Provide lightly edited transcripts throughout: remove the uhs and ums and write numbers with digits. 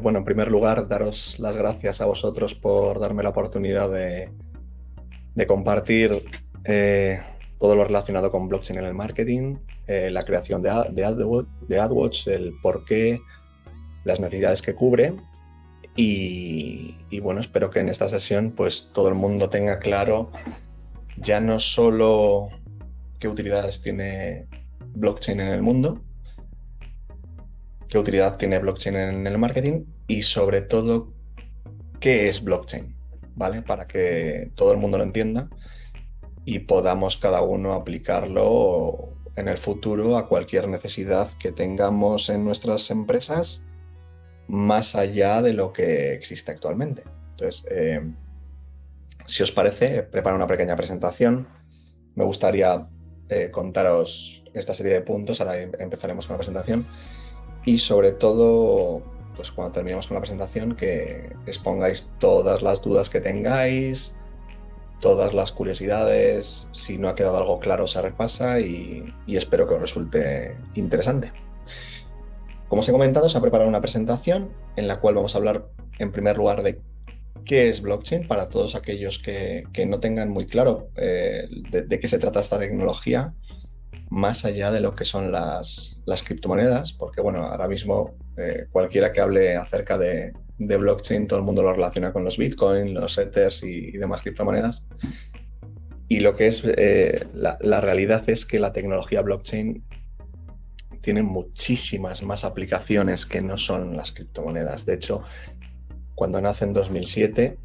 Bueno, en primer lugar, daros las gracias a vosotros por darme la oportunidad de compartir todo lo relacionado con blockchain en el marketing, la creación de AdWords, el porqué, las necesidades que cubre y bueno, espero que en esta sesión pues todo el mundo tenga claro ya no solo qué utilidades tiene blockchain en el mundo, qué utilidad tiene blockchain en el marketing y sobre todo qué es blockchain, ¿vale? Para que todo el mundo lo entienda y podamos cada uno aplicarlo en el futuro a cualquier necesidad que tengamos en nuestras empresas más allá de lo que existe actualmente. Entonces, si os parece, preparo una pequeña presentación. Me gustaría contaros esta serie de puntos. Ahora empezaremos con la presentación. Y sobre todo, pues cuando terminemos con la presentación, que expongáis todas las dudas que tengáis, todas las curiosidades. Si no ha quedado algo claro, se repasa y espero que os resulte interesante. Como os he comentado, se ha preparado una presentación en la cual vamos a hablar en primer lugar de qué es blockchain para todos aquellos que no tengan muy claro de qué se trata esta tecnología, más allá de lo que son las criptomonedas, porque bueno, ahora mismo cualquiera que hable acerca de blockchain, todo el mundo lo relaciona con los Bitcoin, los Ethers y demás criptomonedas. Y lo que es la realidad es que la tecnología blockchain tiene muchísimas más aplicaciones que no son las criptomonedas. De hecho, cuando nace en 2007,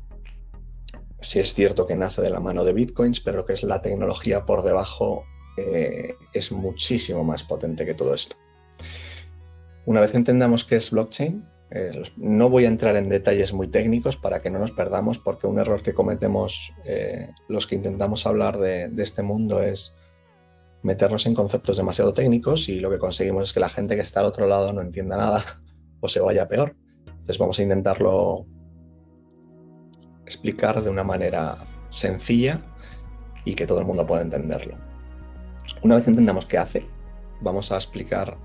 sí es cierto que nace de la mano de Bitcoins, pero lo que es la tecnología por debajo es muchísimo más potente que todo esto. Una vez entendamos qué es blockchain, no voy a entrar en detalles muy técnicos para que no nos perdamos, porque un error que cometemos los que intentamos hablar de este mundo es meternos en conceptos demasiado técnicos y lo que conseguimos es que la gente que está al otro lado no entienda nada o se vaya peor. Entonces vamos a intentarlo explicar de una manera sencilla y que todo el mundo pueda entenderlo. Una vez entendamos qué hace, vamos a explicar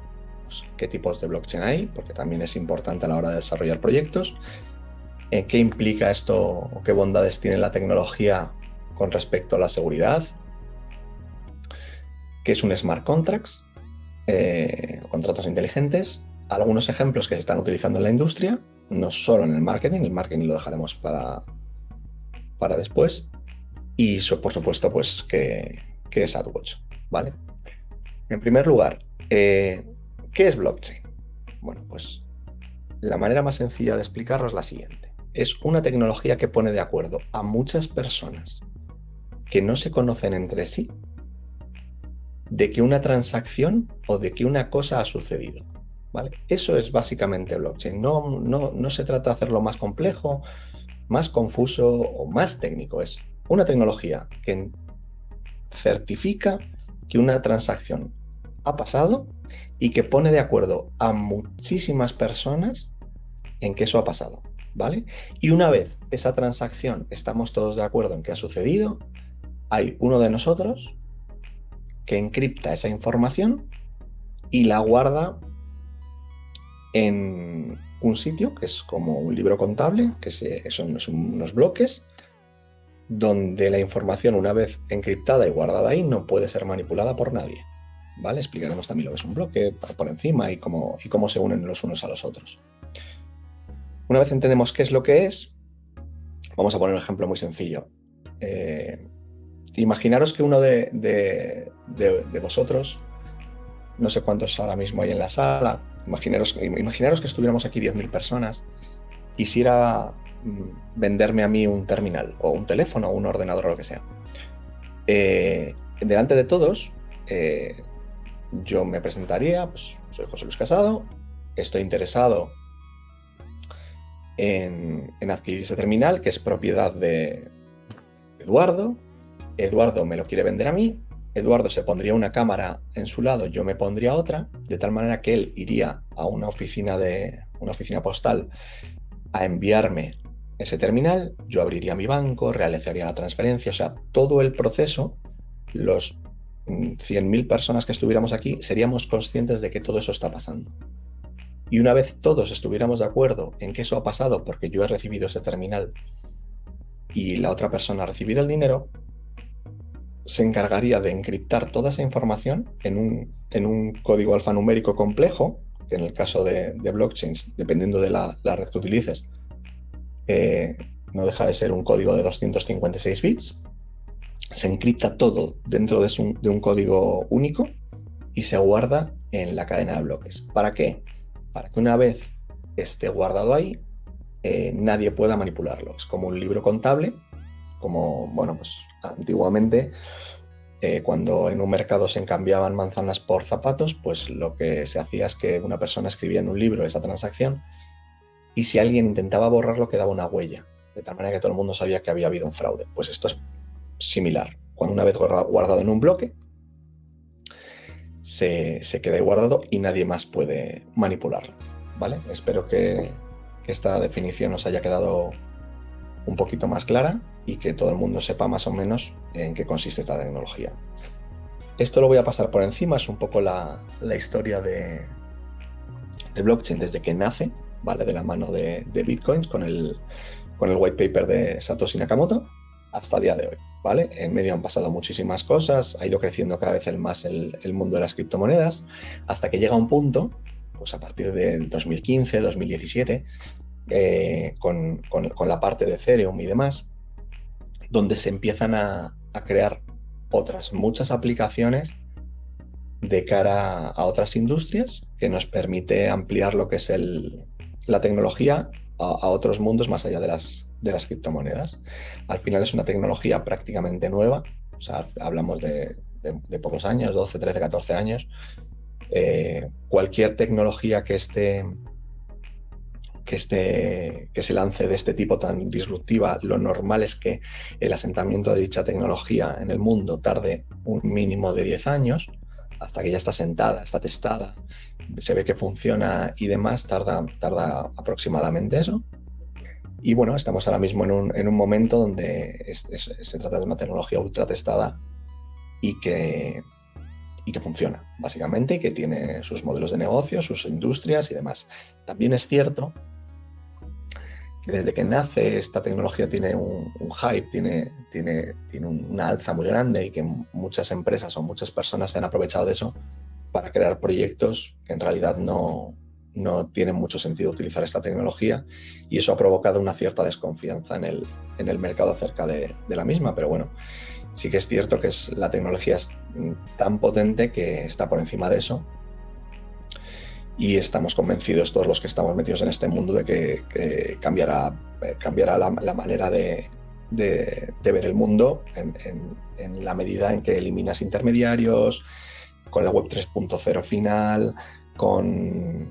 qué tipos de blockchain hay, porque también es importante a la hora de desarrollar proyectos, qué implica esto o qué bondades tiene la tecnología con respecto a la seguridad, qué es un smart contracts, contratos inteligentes, algunos ejemplos que se están utilizando en la industria, no solo en el marketing lo dejaremos para después, y por supuesto pues qué es AdWords, ¿vale? En primer lugar, ¿qué es blockchain? Bueno, pues la manera más sencilla de explicarlo es la siguiente. Es una tecnología que pone de acuerdo a muchas personas que no se conocen entre sí de que una transacción o de que una cosa ha sucedido, ¿vale? Eso es básicamente blockchain. No se trata de hacerlo más complejo, más confuso o más técnico. Es una tecnología que certifica que una transacción ha pasado y que pone de acuerdo a muchísimas personas en que eso ha pasado, ¿vale? Y una vez esa transacción estamos todos de acuerdo en que ha sucedido, hay uno de nosotros que encripta esa información y la guarda en un sitio que es como un libro contable, que son unos bloques, donde la información, una vez encriptada y guardada ahí, no puede ser manipulada por nadie, ¿vale? Explicaremos también lo que es un bloque por encima y cómo se unen los unos a los otros. Una vez entendemos qué es lo que es, vamos a poner un ejemplo muy sencillo. Imaginaros que uno de vosotros, no sé cuántos ahora mismo hay en la sala, imaginaros que estuviéramos aquí 10.000 personas, quisiera venderme a mí un terminal o un teléfono o un ordenador o lo que sea. Delante de todos, yo me presentaría, pues soy José Luis Casado, estoy interesado en adquirir ese terminal que es propiedad de Eduardo. Eduardo me lo quiere vender a mí, Eduardo se pondría una cámara en su lado, yo me pondría otra, de tal manera que él iría a una oficina postal a enviarme ese terminal, yo abriría mi banco, realizaría la transferencia, o sea, todo el proceso, los 100.000 personas que estuviéramos aquí seríamos conscientes de que todo eso está pasando. Y una vez todos estuviéramos de acuerdo en que eso ha pasado porque yo he recibido ese terminal y la otra persona ha recibido el dinero, se encargaría de encriptar toda esa información en un código alfanumérico complejo, que en el caso de blockchains, dependiendo de la red que utilices, no deja de ser un código de 256 bits. Se encripta todo dentro de un código único y se guarda en la cadena de bloques. ¿Para qué? Para que una vez esté guardado ahí, nadie pueda manipularlo. Es como un libro contable, como, bueno, pues antiguamente, cuando en un mercado se cambiaban manzanas por zapatos, pues lo que se hacía es que una persona escribía en un libro esa transacción y si alguien intentaba borrarlo quedaba una huella, de tal manera que todo el mundo sabía que había habido un fraude. Pues esto es similar. Cuando una vez guardado en un bloque, se queda guardado y nadie más puede manipularlo, ¿vale? Espero que esta definición os haya quedado un poquito más clara y que todo el mundo sepa más o menos en qué consiste esta tecnología. Esto lo voy a pasar por encima, es un poco la historia de blockchain desde que nace, ¿vale? De la mano de Bitcoins con el white paper de Satoshi Nakamoto hasta el día de hoy, ¿vale? En medio han pasado muchísimas cosas, ha ido creciendo cada vez más el mundo de las criptomonedas, hasta que llega un punto, pues a partir del 2015, 2017, con la parte de Ethereum y demás, donde se empiezan a crear otras muchas aplicaciones de cara a otras industrias que nos permite ampliar lo que es la tecnología a otros mundos más allá de las criptomonedas. Al final es una tecnología prácticamente nueva, o sea, hablamos de pocos años, 12, 13, 14 años. Cualquier tecnología que se lance de este tipo tan disruptiva, lo normal es que el asentamiento de dicha tecnología en el mundo tarde un mínimo de 10 años, hasta que ya está sentada, está testada, se ve que funciona y demás, tarda aproximadamente eso. Y bueno, estamos ahora mismo en un momento donde se trata de una tecnología ultra testada y que funciona, básicamente, y que tiene sus modelos de negocio, sus industrias y demás. También es cierto que desde que nace esta tecnología tiene un hype, tiene una alza muy grande y que muchas empresas o muchas personas se han aprovechado de eso para crear proyectos que en realidad no tienen mucho sentido utilizar esta tecnología, y eso ha provocado una cierta desconfianza en el mercado acerca de la misma. Pero bueno, sí que es cierto que la tecnología es tan potente que está por encima de eso, y estamos convencidos todos los que estamos metidos en este mundo de que cambiará la manera de ver el mundo en la medida en que eliminas intermediarios, con la web 3.0 final, con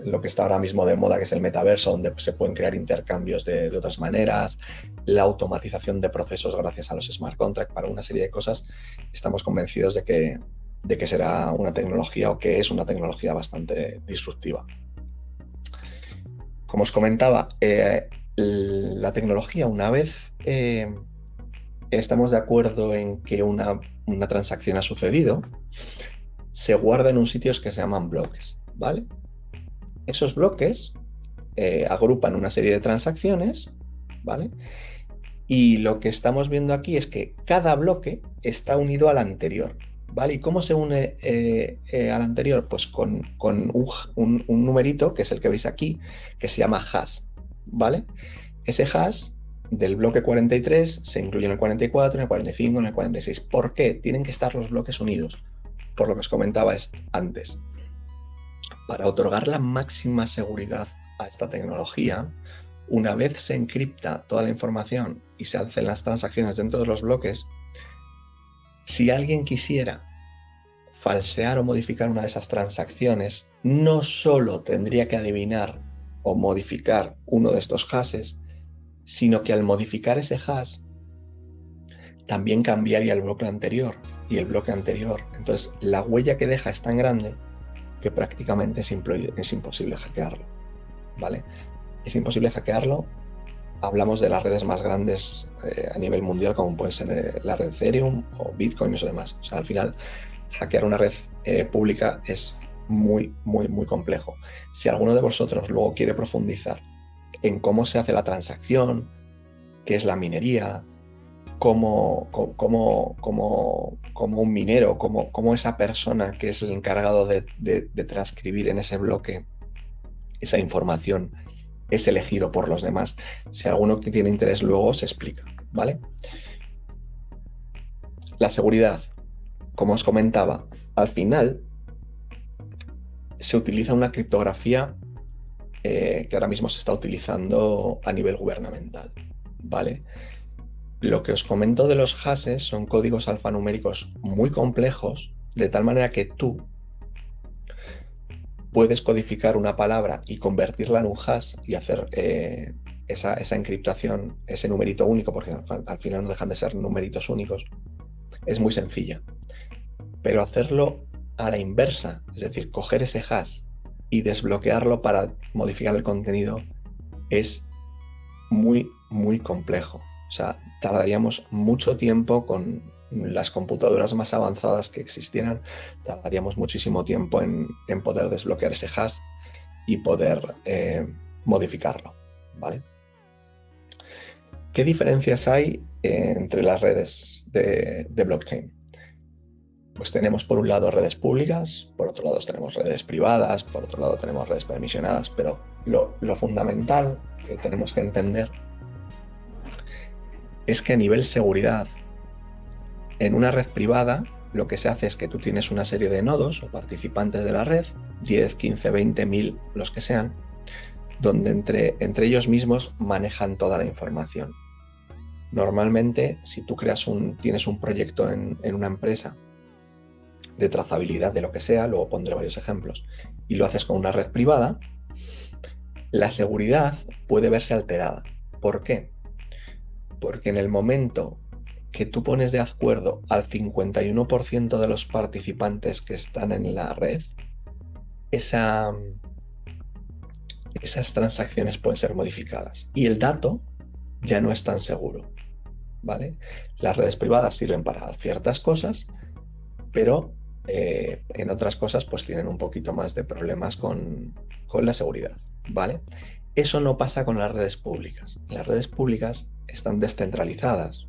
lo que está ahora mismo de moda, que es el metaverso, donde se pueden crear intercambios de otras maneras, la automatización de procesos gracias a los smart contracts, para una serie de cosas. Estamos convencidos de que será una tecnología, o que es una tecnología bastante disruptiva. Como os comentaba, la tecnología, una vez estamos de acuerdo en que una transacción ha sucedido, se guarda en un sitio que se llaman bloques, ¿vale? Esos bloques agrupan una serie de transacciones, ¿vale? Y lo que estamos viendo aquí es que cada bloque está unido al anterior, ¿vale? ¿Y cómo se une al anterior? Pues con un numerito, que es el que veis aquí, que se llama hash, ¿vale? Ese hash del bloque 43 se incluye en el 44, en el 45, en el 46. ¿Por qué? Tienen que estar los bloques unidos, por lo que os comentaba antes. Para otorgar la máxima seguridad a esta tecnología, una vez se encripta toda la información y se hacen las transacciones dentro de los bloques, si alguien quisiera falsear o modificar una de esas transacciones, no solo tendría que adivinar o modificar uno de estos hashes, sino que al modificar ese hash también cambiaría el bloque anterior y el bloque anterior. Entonces la huella que deja es tan grande que prácticamente es imposible hackearlo, ¿vale? Es imposible hackearlo. Hablamos de las redes más grandes a nivel mundial, como pueden ser la red Ethereum o Bitcoin y eso demás. O sea, al final, hackear una red pública es muy, muy, muy complejo. Si alguno de vosotros luego quiere profundizar en cómo se hace la transacción, qué es la minería, cómo un minero, cómo esa persona que es el encargado de transcribir en ese bloque esa información es elegido por los demás. Si alguno que tiene interés luego se explica, ¿vale? La seguridad, como os comentaba, al final se utiliza una criptografía que ahora mismo se está utilizando a nivel gubernamental, ¿vale? Lo que os comento de los hashes son códigos alfanuméricos muy complejos, de tal manera que tú puedes codificar una palabra y convertirla en un hash y hacer esa encriptación, ese numerito único, porque al final no dejan de ser numeritos únicos, es muy sencilla. Pero hacerlo a la inversa, es decir, coger ese hash y desbloquearlo para modificar el contenido, es muy, muy complejo. O sea, tardaríamos mucho tiempo con las computadoras más avanzadas que existieran, tardaríamos muchísimo tiempo en poder desbloquear ese hash y poder modificarlo, ¿vale? ¿Qué diferencias hay entre las redes de blockchain? Pues tenemos por un lado redes públicas, por otro lado tenemos redes privadas, por otro lado tenemos redes permisionadas, pero lo fundamental que tenemos que entender es que a nivel seguridad, en una red privada, lo que se hace es que tú tienes una serie de nodos o participantes de la red, 10, 15, 20, 1000, los que sean, donde entre ellos mismos manejan toda la información. Normalmente, si tú tienes un proyecto en una empresa de trazabilidad de lo que sea, luego pondré varios ejemplos, y lo haces con una red privada, la seguridad puede verse alterada. ¿Por qué? Porque en el momento que tú pones de acuerdo al 51% de los participantes que están en la red, esas transacciones pueden ser modificadas y el dato ya no es tan seguro, ¿vale? Las redes privadas sirven para ciertas cosas, pero en otras cosas pues tienen un poquito más de problemas con la seguridad, ¿vale? Eso no pasa con las redes públicas. Las redes públicas están descentralizadas.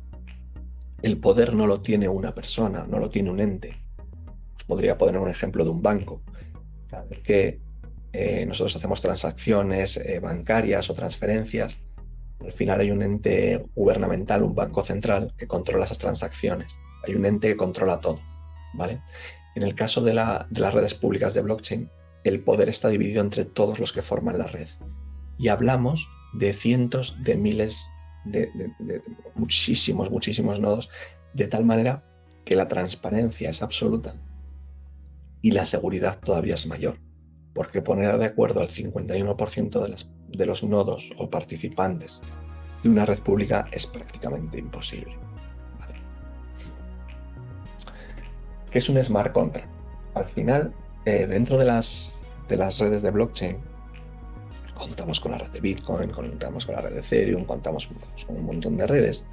El poder no lo tiene una persona, no lo tiene un ente. Os podría poner un ejemplo de un banco. Cada vez que nosotros hacemos transacciones bancarias o transferencias, al final hay un ente gubernamental, un banco central, que controla esas transacciones. Hay un ente que controla todo, ¿vale? En el caso de las redes públicas de blockchain, el poder está dividido entre todos los que forman la red. Y hablamos de cientos de miles de muchísimos nodos, de tal manera que la transparencia es absoluta y la seguridad todavía es mayor, porque poner de acuerdo al 51% de los nodos o participantes de una red pública es prácticamente imposible, ¿vale? ¿Qué es un smart contract? Al final, dentro de las redes de blockchain, contamos con la red de Bitcoin, contamos con la red de Ethereum, contamos con un montón de redes.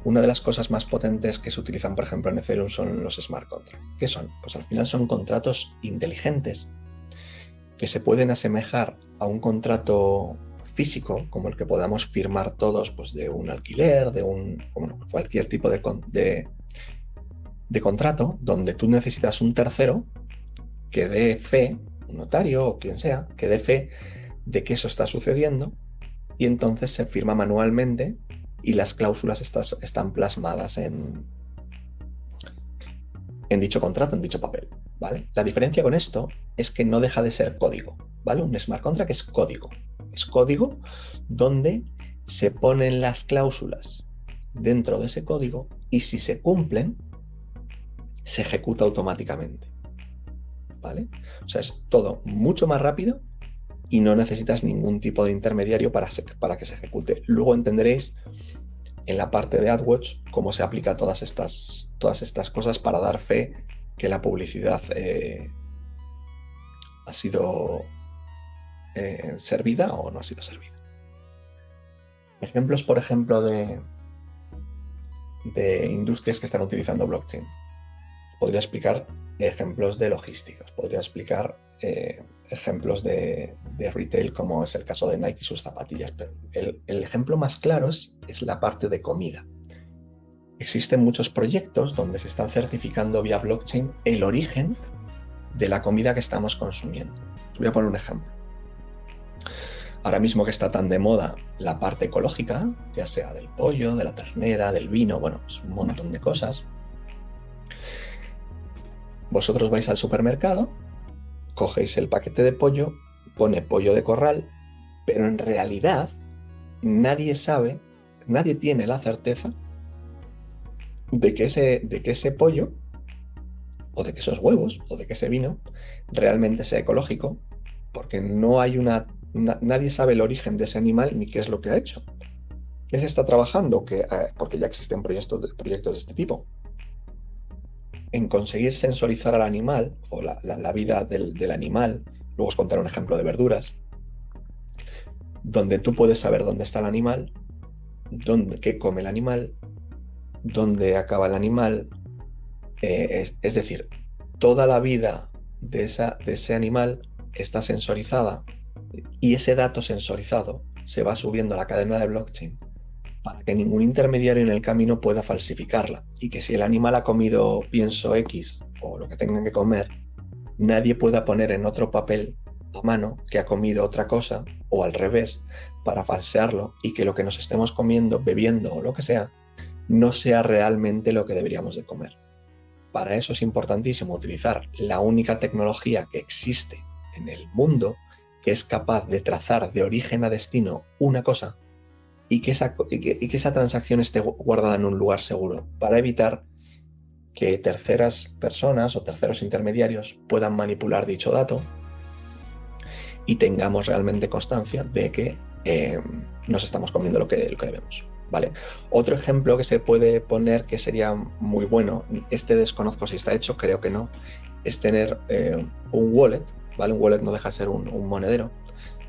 Una de las cosas más potentes que se utilizan, por ejemplo, en Ethereum son los smart contracts. ¿Qué son? Pues al final son contratos inteligentes que se pueden asemejar a un contrato físico, como el que podamos firmar todos, pues de un alquiler, cualquier tipo de contrato, donde tú necesitas un tercero que dé fe, un notario o quien sea, que dé fe de que eso está sucediendo, y entonces se firma manualmente y las cláusulas están plasmadas en dicho contrato, en dicho papel, ¿vale? La diferencia con esto es que no deja de ser código, ¿vale? Un smart contract es código donde se ponen las cláusulas dentro de ese código y si se cumplen, se ejecuta automáticamente, ¿vale? O sea, es todo mucho más rápido y no necesitas ningún tipo de intermediario para que se ejecute. Luego entenderéis en la parte de AdWatch cómo se aplica todas estas cosas para dar fe que la publicidad ha sido servida o no ha sido servida. Ejemplos, por ejemplo, de industrias que están utilizando blockchain. Podría explicar ejemplos de logísticos. Podría explicar ejemplos de retail, como es el caso de Nike y sus zapatillas, pero el ejemplo más claro es la parte de comida. Existen muchos proyectos donde se están certificando vía blockchain el origen de la comida que estamos consumiendo. Os voy a poner un ejemplo. Ahora mismo que está tan de moda la parte ecológica, ya sea del pollo, de la ternera, del vino, bueno, es un montón de cosas. Vosotros vais al supermercado, cogéis el paquete de pollo, pone pollo de corral, pero en realidad nadie sabe, nadie tiene la certeza de que ese pollo, o de que esos huevos, o de que ese vino realmente sea ecológico, porque no hay nadie sabe el origen de ese animal ni qué es lo que ha hecho. ¿Qué se está trabajando? Porque ya existen proyectos de este tipo. En conseguir sensorizar al animal, o la vida del animal. Luego os contaré un ejemplo de verduras, donde tú puedes saber dónde está el animal, qué come el animal, dónde acaba el animal. Es decir, toda la vida de ese animal está sensorizada, y ese dato sensorizado se va subiendo a la cadena de blockchain para que ningún intermediario en el camino pueda falsificarla, y que si el animal ha comido pienso X o lo que tengan que comer, nadie pueda poner en otro papel a mano que ha comido otra cosa, o al revés, para falsearlo, y que lo que nos estemos comiendo, bebiendo o lo que sea, no sea realmente lo que deberíamos de comer. Para eso es importantísimo utilizar la única tecnología que existe en el mundo, que es capaz de trazar de origen a destino una cosa, y que esa transacción esté guardada en un lugar seguro, para evitar que terceras personas o terceros intermediarios puedan manipular dicho dato y tengamos realmente constancia de que nos estamos comiendo lo que debemos. ¿Vale? Otro ejemplo que se puede poner, que sería muy bueno, desconozco si está hecho, creo que no, es tener un wallet, ¿vale? Un wallet no deja de ser un monedero,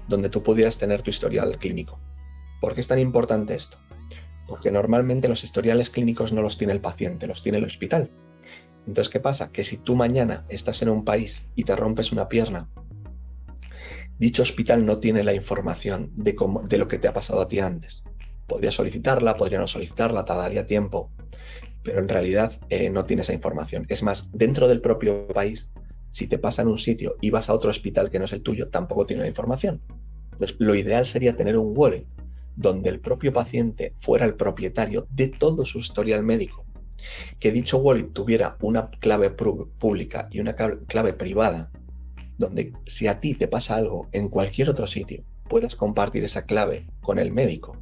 donde tú pudieras tener tu historial clínico. ¿Por qué es tan importante esto? Porque normalmente los historiales clínicos no los tiene el paciente, los tiene el hospital. Entonces, ¿qué pasa? Que si tú mañana estás en un país y te rompes una pierna, dicho hospital no tiene la información de lo que te ha pasado a ti antes. Podría solicitarla, podría no solicitarla, tardaría tiempo, pero en realidad no tiene esa información. Es más, dentro del propio país, si te pasa en un sitio y vas a otro hospital que no es el tuyo, tampoco tiene la información. Entonces, lo ideal sería tener un wallet donde el propio paciente fuera el propietario de todo su historial médico, que dicho wallet tuviera una clave pública y una clave privada, donde si a ti te pasa algo en cualquier otro sitio, puedas compartir esa clave con el médico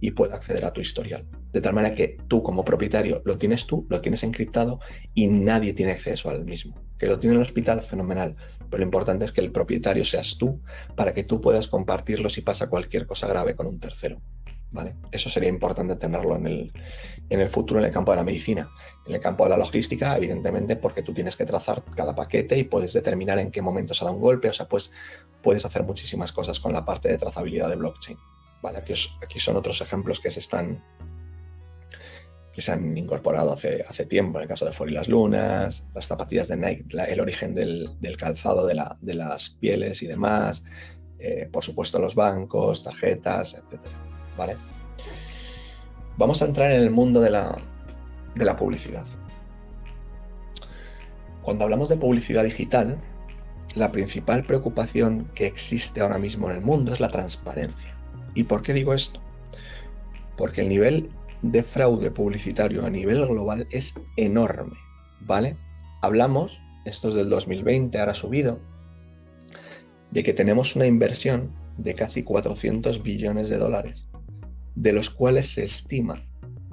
y pueda acceder a tu historial. De tal manera que tú como propietario lo tienes encriptado y nadie tiene acceso al mismo. Que lo tiene el hospital, fenomenal, pero lo importante es que el propietario seas tú, para que tú puedas compartirlo si pasa cualquier cosa grave con un tercero. ¿Vale? Eso sería importante tenerlo en el futuro en el campo de la medicina. En el campo de la logística, evidentemente, porque tú tienes que trazar cada paquete y puedes determinar en qué momento se da un golpe, o sea, pues puedes hacer muchísimas cosas con la parte de trazabilidad de blockchain. ¿Vale? Aquí son otros ejemplos que se han incorporado hace tiempo, en el caso de For y las lunas, las zapatillas de Nike, el origen del calzado de las pieles y demás, por supuesto los bancos, tarjetas, etc. ¿Vale? Vamos a entrar en el mundo de la publicidad. Cuando hablamos de publicidad digital, la principal preocupación que existe ahora mismo en el mundo es la transparencia. ¿Y por qué digo esto? Porque el nivel de fraude publicitario a nivel global es enorme, ¿vale? Hablamos, esto es del 2020, ahora ha subido, de que tenemos una inversión de casi 400 billones de dólares, de los cuales se estima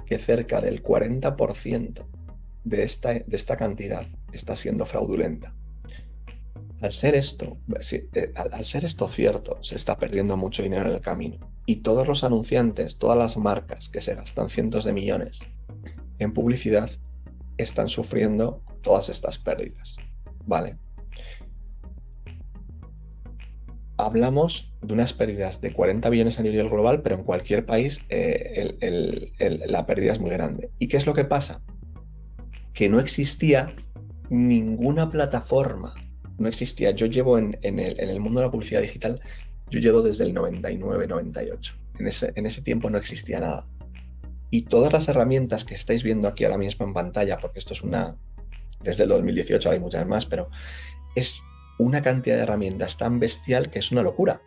que cerca del 40% de esta cantidad está siendo fraudulenta. Al ser esto cierto, se está perdiendo mucho dinero en el camino, y todos los anunciantes, todas las marcas que se gastan cientos de millones en publicidad están sufriendo todas estas pérdidas, ¿vale? Hablamos de unas pérdidas de 40 billones a nivel global, pero en cualquier país la pérdida es muy grande. ¿Y qué es lo que pasa? Que no existía ninguna plataforma, no existía. Yo llevo en el mundo de la publicidad digital, yo llevo desde el 99, 98. En ese tiempo no existía nada. Y todas las herramientas que estáis viendo aquí ahora mismo en pantalla, porque esto es desde el 2018, ahora hay muchas más, pero es una cantidad de herramientas tan bestial que es una locura.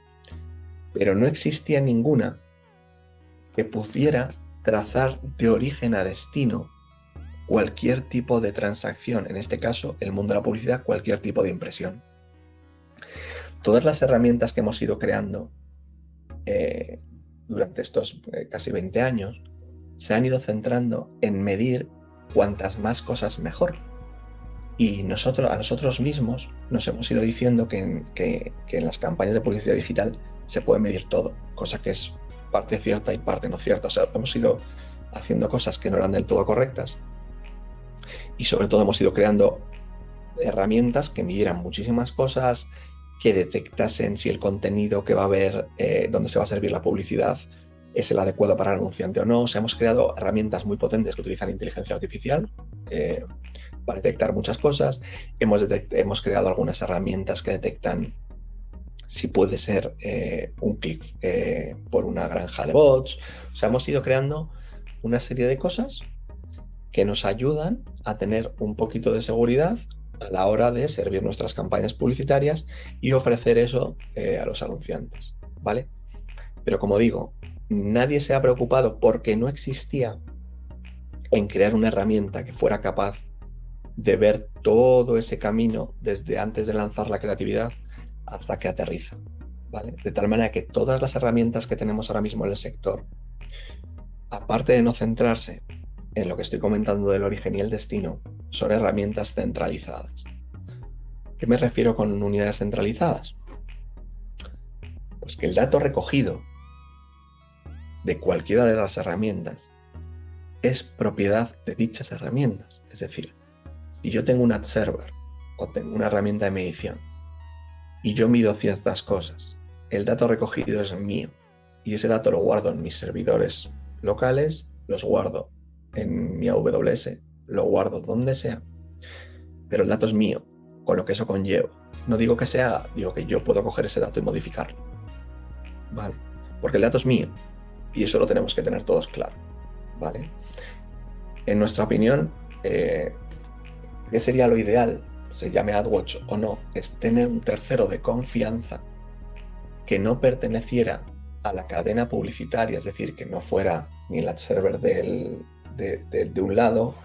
Pero no existía ninguna que pudiera trazar de origen a destino cualquier tipo de transacción, en este caso, el mundo de la publicidad, cualquier tipo de impresión. Todas las herramientas que hemos ido creando durante estos casi 20 años se han ido centrando en medir cuantas más cosas mejor. Y a nosotros mismos nos hemos ido diciendo que en las campañas de publicidad digital se puede medir todo, cosa que es parte cierta y parte no cierta. O sea, hemos ido haciendo cosas que no eran del todo correctas y sobre todo hemos ido creando herramientas que midieran muchísimas cosas, que detectasen si el contenido que va a haber, donde se va a servir la publicidad, es el adecuado para el anunciante o no. O sea, hemos creado herramientas muy potentes que utilizan inteligencia artificial para detectar muchas cosas. Hemos creado algunas herramientas que detectan si puede ser un clic por una granja de bots. O sea, hemos ido creando una serie de cosas que nos ayudan a tener un poquito de seguridad a la hora de servir nuestras campañas publicitarias y ofrecer eso a los anunciantes, ¿vale? Pero como digo, nadie se ha preocupado porque no existía en crear una herramienta que fuera capaz de ver todo ese camino desde antes de lanzar la creatividad hasta que aterriza, ¿vale? De tal manera que todas las herramientas que tenemos ahora mismo en el sector, aparte de no centrarse en lo que estoy comentando del origen y el destino, son herramientas centralizadas. ¿Qué me refiero con unidades centralizadas? Pues que el dato recogido de cualquiera de las herramientas es propiedad de dichas herramientas. Es decir, si yo tengo un ad server o tengo una herramienta de medición y yo mido ciertas cosas, el dato recogido es mío y ese dato lo guardo en mis servidores locales, los guardo en mi AWS, lo guardo donde sea, pero el dato es mío, con lo que eso conlleva. No digo que sea, digo que yo puedo coger ese dato y modificarlo, ¿vale? Porque el dato es mío y eso lo tenemos que tener todos claro, ¿vale? En nuestra opinión, ¿qué sería lo ideal? Se llame AdWatch o no, es tener un tercero de confianza que no perteneciera a la cadena publicitaria, es decir, que no fuera ni el ad server de un lado,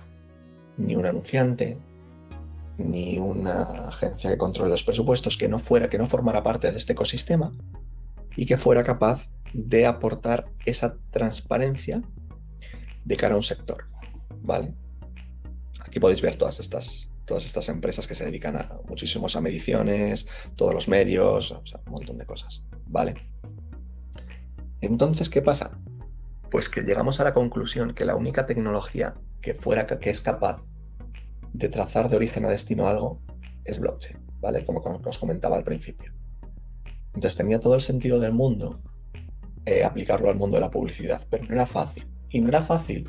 ni un anunciante, ni una agencia que controle los presupuestos, que no formara parte de este ecosistema y que fuera capaz de aportar esa transparencia de cara a un sector, ¿vale? Aquí podéis ver todas estas empresas que se dedican muchísimos a mediciones, todos los medios, o sea, un montón de cosas, ¿vale? Entonces, ¿qué pasa? Pues que llegamos a la conclusión que la única tecnología que es capaz de trazar de origen a destino algo es blockchain, ¿vale? Como os comentaba al principio. Entonces tenía todo el sentido del mundo aplicarlo al mundo de la publicidad, pero no era fácil. Y no era fácil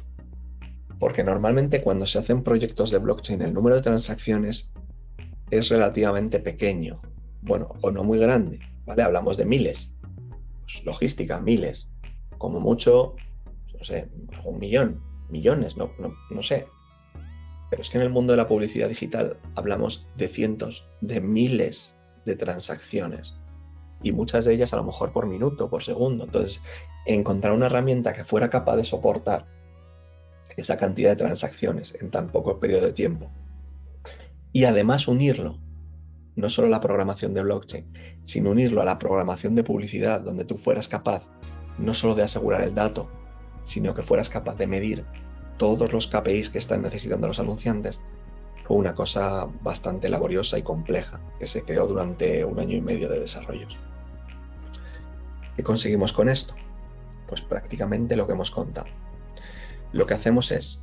porque normalmente cuando se hacen proyectos de blockchain el número de transacciones es relativamente pequeño, bueno, o no muy grande, ¿vale? Hablamos de miles, pues, logística, miles, como mucho, no sé, un millón, millones, no sé. Pero es que en el mundo de la publicidad digital hablamos de cientos de miles de transacciones y muchas de ellas a lo mejor por minuto, por segundo. Entonces, encontrar una herramienta que fuera capaz de soportar esa cantidad de transacciones en tan poco periodo de tiempo y además unirlo, no solo a la programación de blockchain, sino unirlo a la programación de publicidad, donde tú fueras capaz no solo de asegurar el dato, sino que fueras capaz de medir todos los KPIs que están necesitando los anunciantes, fue una cosa bastante laboriosa y compleja que se creó durante 1 año y medio de desarrollos. ¿Qué conseguimos con esto? Pues prácticamente lo que hemos contado. Lo que hacemos es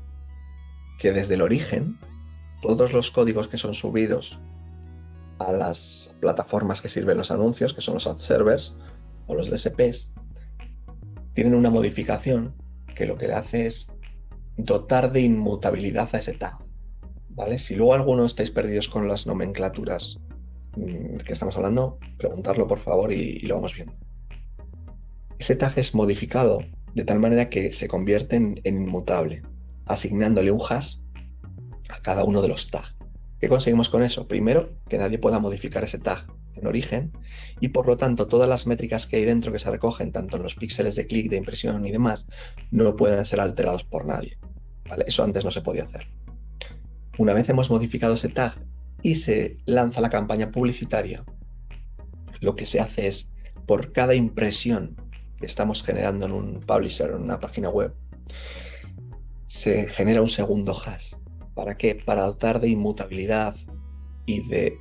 que desde el origen, todos los códigos que son subidos a las plataformas que sirven los anuncios, que son los ad servers o los DSPs, tienen una modificación que lo que le hace es dotar de inmutabilidad a ese tag, ¿vale? Si luego alguno estáis perdidos con las nomenclaturas que estamos hablando, preguntadlo por favor y lo vamos viendo. Ese tag es modificado de tal manera que se convierte en inmutable, asignándole un hash a cada uno de los tags. ¿Qué conseguimos con eso? Primero, que nadie pueda modificar ese tag en origen y por lo tanto todas las métricas que hay dentro que se recogen, tanto en los píxeles de clic, de impresión y demás, no pueden ser alterados por nadie, ¿vale? Eso antes no se podía hacer. Una vez hemos modificado ese tag y se lanza la campaña publicitaria, lo que se hace es, por cada impresión que estamos generando en un publisher o en una página web, se genera un segundo hash. ¿Para qué? Para dotar de inmutabilidad y de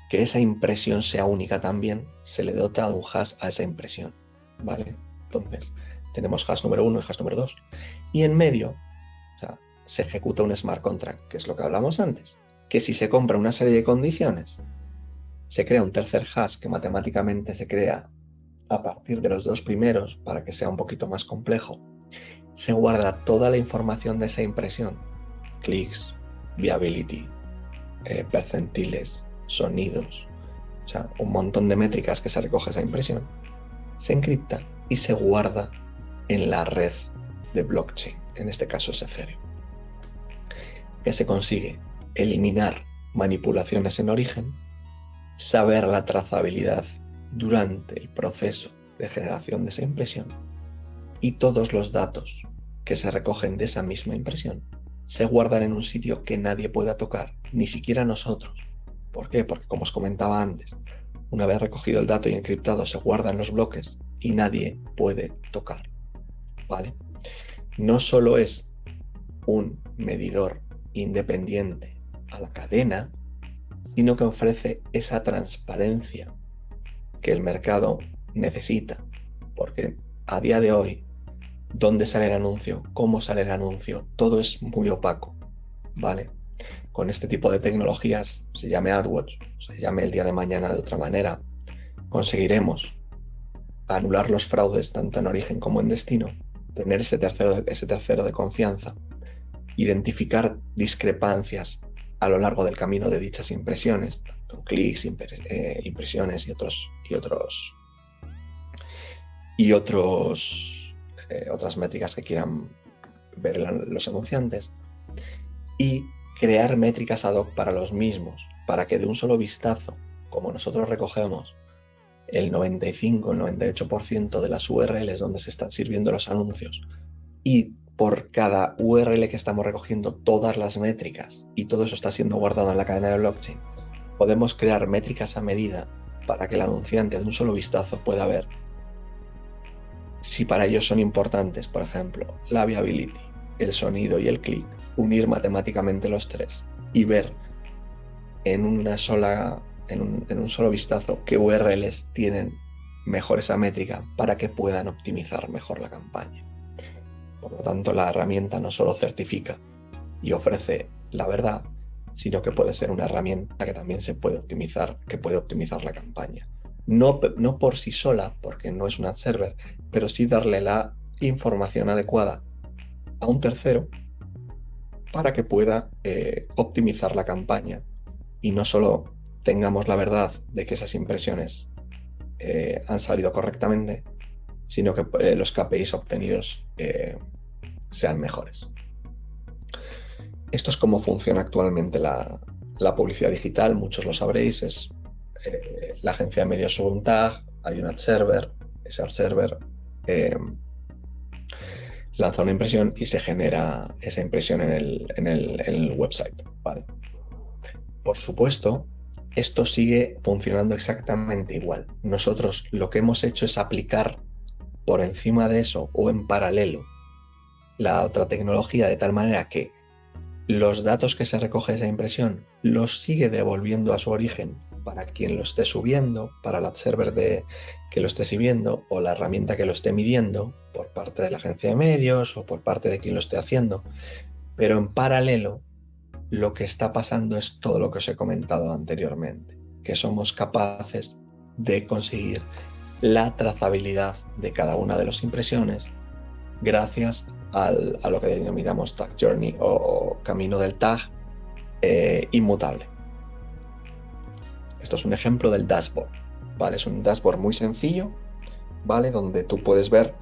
que esa impresión sea única también, se le dota un hash a esa impresión, ¿vale? Entonces, tenemos hash número 1 y hash número 2. Y en medio, o sea, se ejecuta un smart contract, que es lo que hablamos antes, que si se compra una serie de condiciones, se crea un tercer hash que matemáticamente se crea a partir de los dos primeros para que sea un poquito más complejo. Se guarda toda la información de esa impresión, clics, viability, percentiles, sonidos, o sea, un montón de métricas que se recoge esa impresión, se encripta y se guarda en la red de blockchain, en este caso es Ethereum. ¿Qué se consigue? Eliminar manipulaciones en origen, saber la trazabilidad durante el proceso de generación de esa impresión y todos los datos que se recogen de esa misma impresión se guardan en un sitio que nadie pueda tocar, ni siquiera nosotros. ¿Por qué? Porque como os comentaba antes, una vez recogido el dato y encriptado se guarda en los bloques y nadie puede tocar, ¿vale? No solo es un medidor independiente a la cadena, sino que ofrece esa transparencia que el mercado necesita, porque a día de hoy, ¿dónde sale el anuncio? ¿Cómo sale el anuncio? Todo es muy opaco, ¿vale? Con este tipo de tecnologías, se llame AdWords, se llame el día de mañana de otra manera, conseguiremos anular los fraudes tanto en origen como en destino, tener ese tercero de confianza, identificar discrepancias a lo largo del camino de dichas impresiones, tanto clics, impresiones y otras métricas que quieran ver los anunciantes, y crear métricas ad hoc para los mismos, para que de un solo vistazo, como nosotros recogemos el 95, el 98% de las URLs donde se están sirviendo los anuncios, y por cada URL que estamos recogiendo todas las métricas, y todo eso está siendo guardado en la cadena de blockchain, podemos crear métricas a medida para que el anunciante de un solo vistazo pueda ver si para ellos son importantes, por ejemplo, la viability, el sonido y el clic, unir matemáticamente los tres y ver en un solo vistazo qué URLs tienen mejor esa métrica para que puedan optimizar mejor la campaña. Por lo tanto, la herramienta no solo certifica y ofrece la verdad, sino que puede ser una herramienta que también se puede optimizar, que puede optimizar la campaña. No por sí sola, porque no es un ad server, pero sí darle la información adecuada a un tercero para que pueda optimizar la campaña y no solo tengamos la verdad de que esas impresiones han salido correctamente, sino que los KPIs obtenidos sean mejores. Esto es cómo funciona actualmente la publicidad digital, muchos lo sabréis, es la agencia de medios sube un tag, hay un ad server, ese ad server lanza una impresión y se genera esa impresión en el website, ¿vale? Por supuesto, esto sigue funcionando exactamente igual. Nosotros lo que hemos hecho es aplicar por encima de eso o en paralelo la otra tecnología de tal manera que los datos que se recoge de esa impresión los sigue devolviendo a su origen para quien lo esté subiendo, para el ad server que lo esté sirviendo o la herramienta que lo esté midiendo por parte de la agencia de medios o por parte de quien lo esté haciendo. Pero en paralelo lo que está pasando es todo lo que os he comentado anteriormente, que somos capaces de conseguir la trazabilidad de cada una de las impresiones gracias a lo que denominamos Tag Journey o camino del tag inmutable. Esto es un ejemplo del dashboard, ¿vale? Es un dashboard muy sencillo, ¿vale? Donde tú puedes ver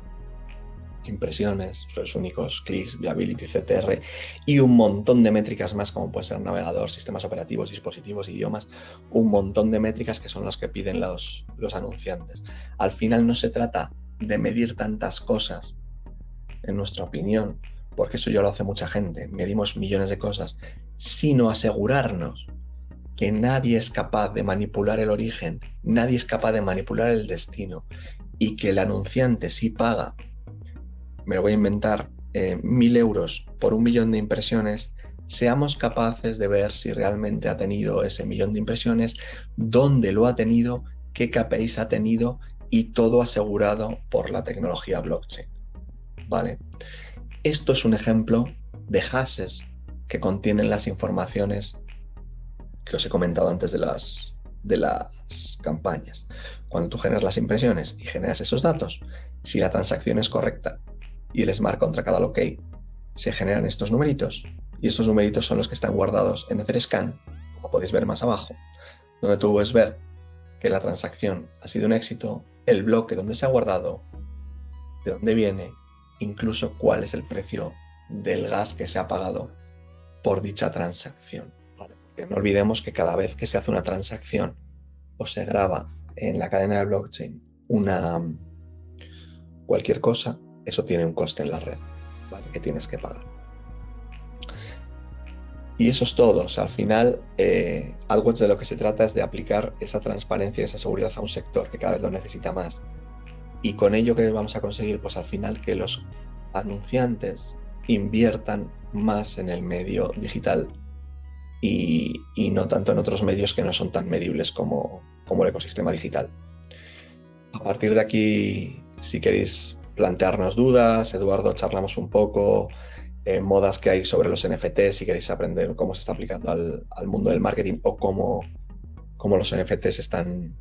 impresiones, usuarios únicos, clics, viability, CTR y un montón de métricas más, como puede ser navegador, sistemas operativos, dispositivos, idiomas, un montón de métricas que son los que piden los anunciantes. Al final no se trata de medir tantas cosas, en nuestra opinión, porque eso ya lo hace mucha gente, medimos millones de cosas, sino asegurarnos que nadie es capaz de manipular el origen, nadie es capaz de manipular el destino y que el anunciante sí paga, me lo voy a inventar, 1.000 euros por 1 millón de impresiones, seamos capaces de ver si realmente ha tenido ese 1 millón de impresiones, dónde lo ha tenido, qué KPIs ha tenido y todo asegurado por la tecnología blockchain. ¿Vale? Esto es un ejemplo de hashes que contienen las informaciones que os he comentado antes de las campañas. Cuando tú generas las impresiones y generas esos datos, si la transacción es correcta y el smart contract ha dado OK, se generan estos numeritos y estos numeritos son los que están guardados en Etherscan, como podéis ver más abajo, donde tú puedes ver que la transacción ha sido un éxito, el bloque donde se ha guardado, de dónde viene, incluso cuál es el precio del gas que se ha pagado por dicha transacción. ¿Vale? Porque no olvidemos que cada vez que se hace una transacción o se graba en la cadena de blockchain cualquier cosa, eso tiene un coste en la red, ¿vale? Que tienes que pagar. Y eso es todo. O sea, al final, AdWords de lo que se trata es de aplicar esa transparencia y esa seguridad a un sector que cada vez lo necesita más. Y con ello, ¿qué vamos a conseguir? Pues al final que los anunciantes inviertan más en el medio digital y no tanto en otros medios que no son tan medibles como el ecosistema digital. A partir de aquí, si queréis plantearnos dudas, Eduardo, charlamos un poco, modas que hay sobre los NFTs, si queréis aprender cómo se está aplicando al mundo del marketing o cómo los NFTs están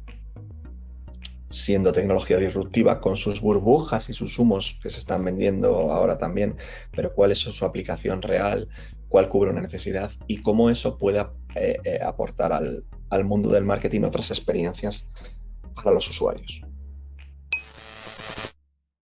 siendo tecnología disruptiva con sus burbujas y sus humos que se están vendiendo ahora también, pero cuál es su aplicación real, cuál cubre una necesidad y cómo eso puede aportar al mundo del marketing otras experiencias para los usuarios.